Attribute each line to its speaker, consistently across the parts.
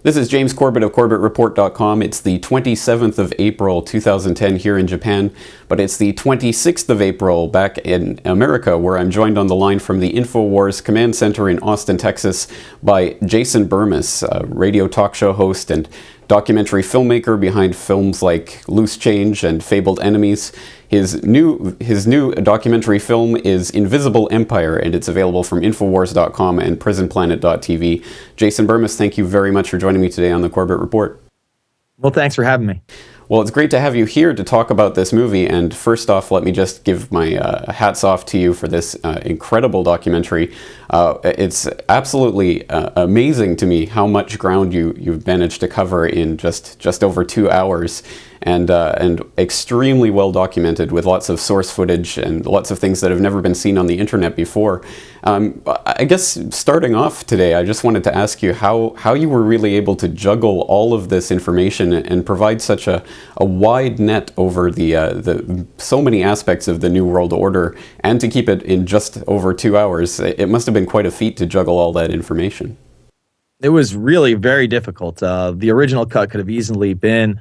Speaker 1: This is James Corbett of CorbettReport.com. It's the 27th of April 2010 here in Japan, but it's the 26th of April back in America, where I'm joined on the line from the InfoWars Command Center in Austin, Texas by Jason Bermas, a radio talk show host and documentary filmmaker behind films like Loose Change and Fabled Enemies. His new documentary film is Invisible Empire, and it's available from Infowars.com and PrisonPlanet.tv. Jason Bermas, thank you very much for joining me today on the Corbett Report.
Speaker 2: Well, thanks for having me.
Speaker 1: Well, it's great to have you here to talk about this movie, and first off, let me just give my hats off to you for this incredible documentary. It's absolutely amazing to me how much ground you've managed to cover in just over 2 hours, and extremely well documented with lots of source footage and lots of things that have never been seen on the internet before. I guess starting off today, I just wanted to ask you how you were really able to juggle all of this information and provide such a wide net over the so many aspects of the New World Order, and to keep it in just over 2 hours. It must have been quite a feat to juggle all that information.
Speaker 2: It was really very difficult. The original cut could have easily been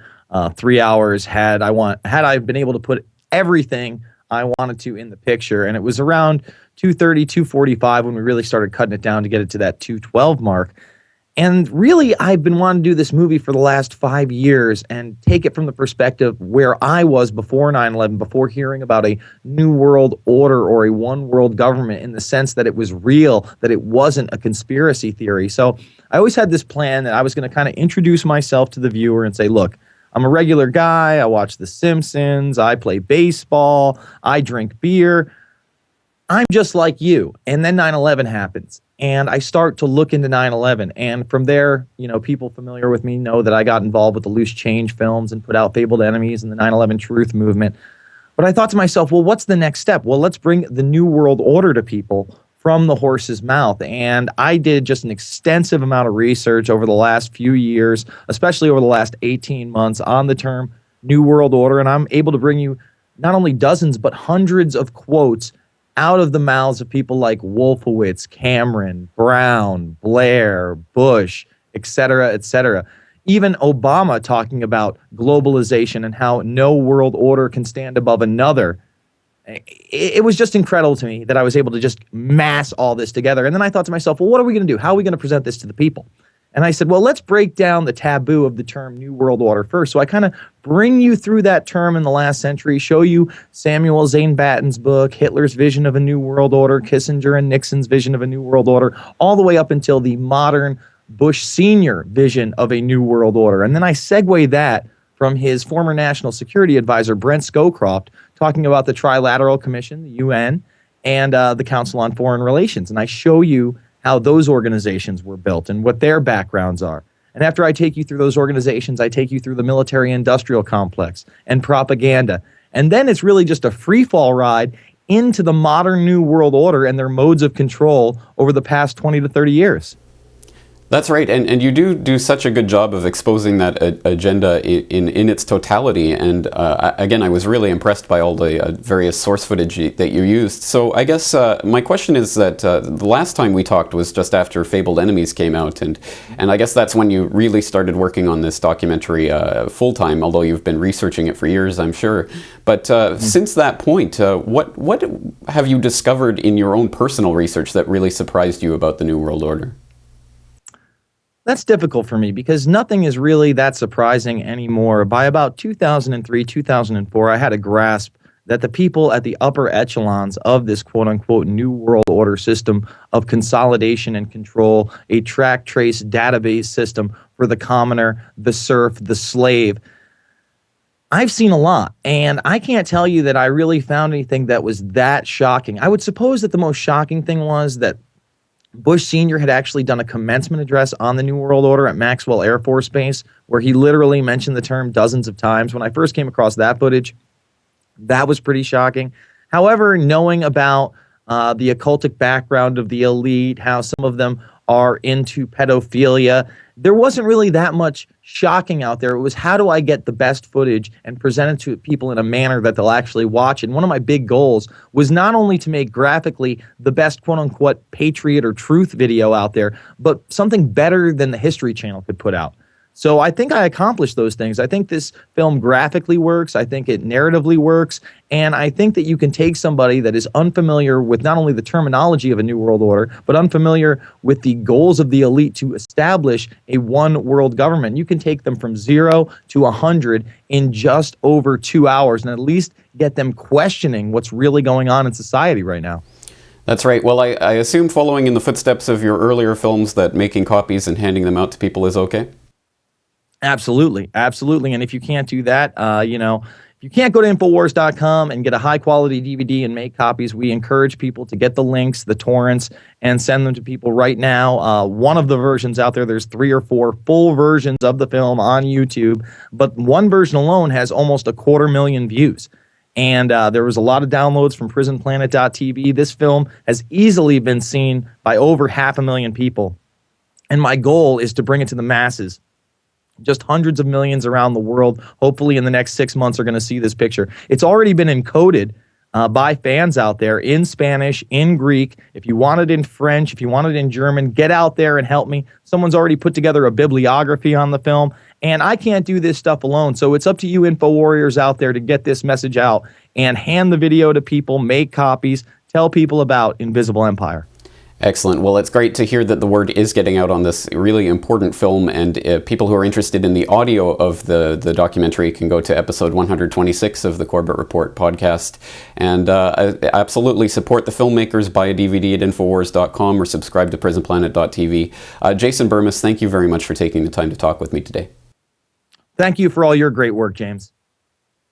Speaker 2: 3 hours had I been able to put everything I wanted to in the picture. And it was around 2:30, 2:45 when we really started cutting it down to get it to that 2:12 mark. And really, I've been wanting to do this movie for the last 5 years and take it from the perspective where I was before 9/11, before hearing about a new world order or a one world government, in the sense that it was real, that it wasn't a conspiracy theory. So I always had this plan that I was going to kind of introduce myself to the viewer and say, look, I'm a regular guy. I watch The Simpsons. I play baseball. I drink beer. I'm just like you. And then 9/11 happens. And I start to look into 9/11. And from there, people familiar with me know that I got involved with the Loose Change films and put out Fabled Enemies and the 9/11 Truth movement. But I thought to myself, well, what's the next step? Well, let's bring the New World Order to people from the horse's mouth. And I did just an extensive amount of research over the last few years, especially over the last 18 months, on the term New World Order. And I'm able to bring you not only dozens, but hundreds of quotes out of the mouths of people like Wolfowitz, Cameron, Brown, Blair, Bush, et cetera, et cetera. Even Obama talking about globalization and how no world order can stand above another. It was just incredible to me that I was able to just mass all this together. And then I thought to myself, well, what are we going to do? How are we going to present this to the people? And I said, well, let's break down the taboo of the term New World Order first. So I kind of bring you through that term in the last century, show you Samuel Zane Batten's book, Hitler's vision of a New World Order, Kissinger and Nixon's vision of a New World Order, all the way up until the modern Bush Sr. vision of a New World Order. And then I segue that from his former national security advisor, Brent Scowcroft, talking about the Trilateral Commission, the UN, and the Council on Foreign Relations. And I show you how those organizations were built and what their backgrounds are. And after I take you through those organizations, I take you through the military-industrial complex and propaganda. And then it's really just a free-fall ride into the modern New World Order and their modes of control over the past 20 to 30 years.
Speaker 1: That's right, and you do such a good job of exposing that agenda in its totality, and again, I was really impressed by all the various source footage that you used. So I guess my question is that the last time we talked was just after Fabled Enemies came out, and I guess that's when you really started working on this documentary full-time, although you've been researching it for years, I'm sure. But since that point, what have you discovered in your own personal research that really surprised you about the New World Order?
Speaker 2: That's difficult for me because nothing is really that surprising anymore. By about 2003, 2004, I had a grasp that the people at the upper echelons of this quote-unquote New World Order system of consolidation and control, a track, trace, database system for the commoner, the serf, the slave, I've seen a lot, and I can't tell you that I really found anything that was that shocking. I would suppose that the most shocking thing was that Bush Sr. had actually done a commencement address on the New World Order at Maxwell Air Force Base, where he literally mentioned the term dozens of times. When I first came across that footage, that was pretty shocking. However, knowing about the occultic background of the elite, how some of them are into pedophilia, there wasn't really that much shocking out there. It was, how do I get the best footage and present it to people in a manner that they'll actually watch? And one of my big goals was not only to make graphically the best quote unquote patriot or truth video out there, but something better than the History Channel could put out. So I think I accomplished those things. I think this film graphically works. I think it narratively works. And I think that you can take somebody that is unfamiliar with not only the terminology of a New World Order, but unfamiliar with the goals of the elite to establish a one world government. You can take them from 0 to 100 in just over 2 hours and at least get them questioning what's really going on in society right now.
Speaker 1: That's right. Well, I assume, following in the footsteps of your earlier films, that making copies and handing them out to people is okay?
Speaker 2: Absolutely. Absolutely. And if you can't do that, if you can't go to Infowars.com and get a high quality DVD and make copies, we encourage people to get the links, the torrents, and send them to people right now. One of the versions out there, there's 3 or 4 full versions of the film on YouTube, but one version alone has almost 250,000 views. And there was a lot of downloads from prisonplanet.tv. This film has easily been seen by over 500,000 people. And my goal is to bring it to the masses. Just hundreds of millions around the world, hopefully in the next 6 months, are going to see this picture. It's already been encoded by fans out there in Spanish, in Greek. If you want it in French, if you want it in German, get out there and help me. Someone's already put together a bibliography on the film, and I can't do this stuff alone. So it's up to you info warriors out there to get this message out and hand the video to people, make copies, tell people about Invisible Empire.
Speaker 1: Excellent. Well, it's great to hear that the word is getting out on this really important film, and people who are interested in the audio of the documentary can go to episode 126 of the Corbett Report podcast. And I absolutely support the filmmakers. Buy a DVD at Infowars.com or subscribe to PrisonPlanet.tv. Jason Bermas, thank you very much for taking the time to talk with me today.
Speaker 2: Thank you for all your great work, James.